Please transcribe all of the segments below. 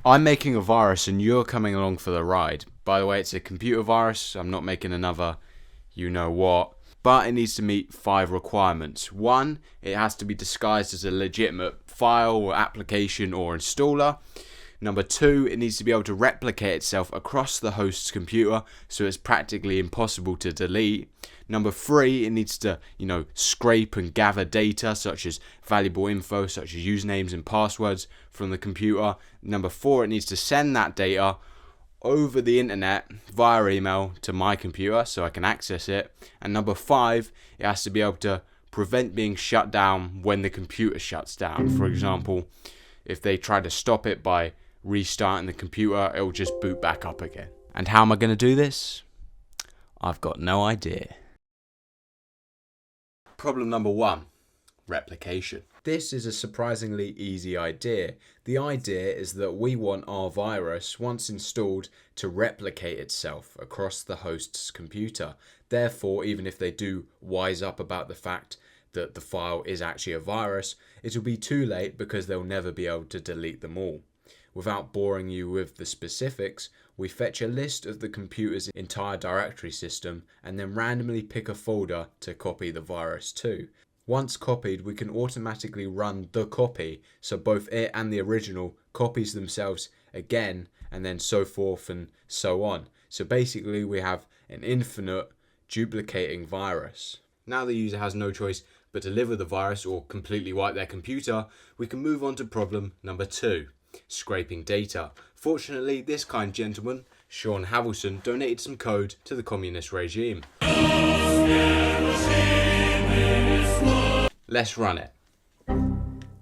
I'm making a virus and you're coming along for the ride. By the way, it's a computer virus. I'm not making another you know what. But it needs to meet 5 requirements. 1, it has to be disguised as a legitimate file or application or installer. Number 2, it needs to be able to replicate itself across the host's computer, so it's practically impossible to delete. Number 3, it needs to, scrape and gather data such as valuable info, such as usernames and passwords from the computer. Number 4, it needs to send that data over the internet via email to my computer so I can access it. And number 5, it has to be able to prevent being shut down when the computer shuts down. For example, if they try to stop it by restarting the computer, it will just boot back up again. And how am I going to do this? I've got no idea. Problem number 1, replication. This is a surprisingly easy idea. The idea is that we want our virus, once installed, to replicate itself across the host's computer. Therefore, even if they do wise up about the fact that the file is actually a virus, it will be too late because they'll never be able to delete them all. Without boring you with the specifics, we fetch a list of the computer's entire directory system and then randomly pick a folder to copy the virus to. Once copied, we can automatically run the copy, so both it and the original copies themselves again, and then so forth and so on. So basically we have an infinite duplicating virus. Now the user has no choice but to live with the virus or completely wipe their computer. We can move on to problem number 2. Scraping data. Fortunately, this kind gentleman, Sean Havelson, donated some code to the communist regime. Let's run it.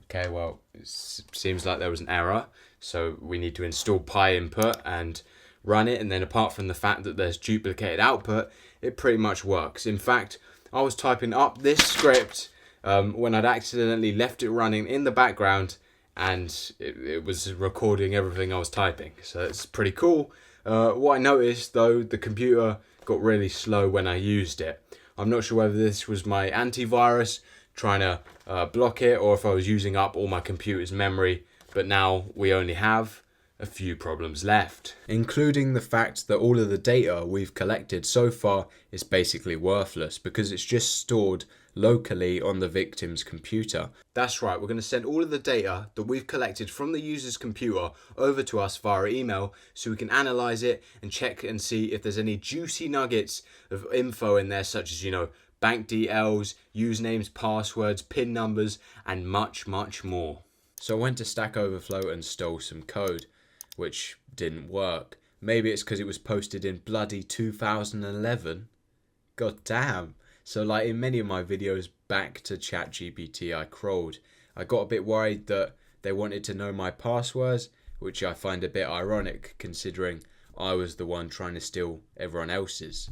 Okay, well, it seems like there was an error, so we need to install PyInput and run it, and then apart from the fact that there's duplicated output, it pretty much works. In fact, I was typing up this script when I'd accidentally left it running in the background, and it was recording everything I was typing, so it's pretty cool. What I noticed though, the computer got really slow when I used it. I'm not sure whether this was my antivirus trying to block it or if I was using up all my computer's memory, but now we only have a few problems left, including the fact that all of the data we've collected so far is basically worthless because it's just stored locally on the victim's computer. That's right, we're going to send all of the data that we've collected from the user's computer over to us via email so we can analyze it and check and see if there's any juicy nuggets of info in there, such as, bank details, usernames, passwords, PIN numbers, and much, much more. So I went to Stack Overflow and stole some code, which didn't work. Maybe it's because it was posted in bloody 2011. God damn. So like in many of my videos back to ChatGPT, I crawled. I got a bit worried that they wanted to know my passwords, which I find a bit ironic considering I was the one trying to steal everyone else's.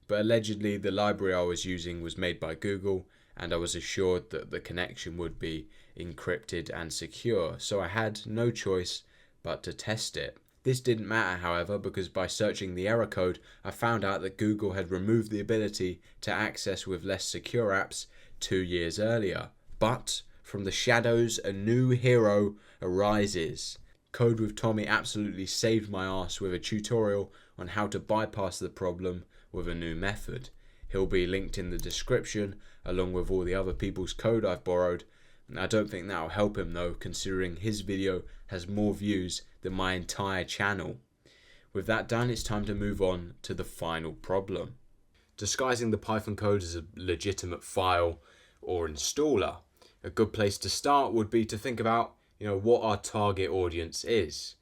But allegedly the library I was using was made by Google, and I was assured that the connection would be encrypted and secure, so I had no choice but to test it. This didn't matter, however, because by searching the error code, I found out that Google had removed the ability to access with less secure apps 2 years earlier. But from the shadows, a new hero arises. Code with Tommy absolutely saved my ass with a tutorial on how to bypass the problem with a new method. He'll be linked in the description, along with all the other people's code I've borrowed. I don't think that'll help him though, considering his video has more views than my entire channel. With that done, it's time to move on to the final problem. Disguising the Python code as a legitimate file or installer. A good place to start would be to think about, what our target audience is.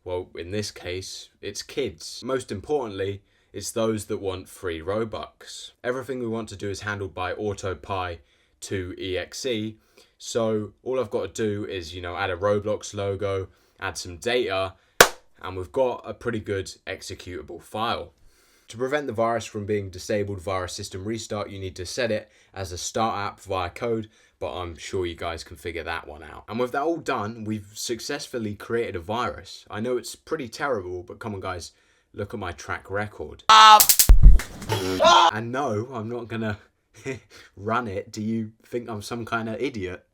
Well, in this case, it's kids. Most importantly, it's those that want free Robux. Everything we want to do is handled by AutoPy2exe. So all I've got to do is, add a Roblox logo, add some data, and we've got a pretty good executable file. To prevent the virus from being disabled via a system restart, you need to set it as a start app via code, but I'm sure you guys can figure that one out. And with that all done, we've successfully created a virus. I know it's pretty terrible, but come on guys, look at my track record. And no, I'm not gonna run it. Do you think I'm some kind of idiot?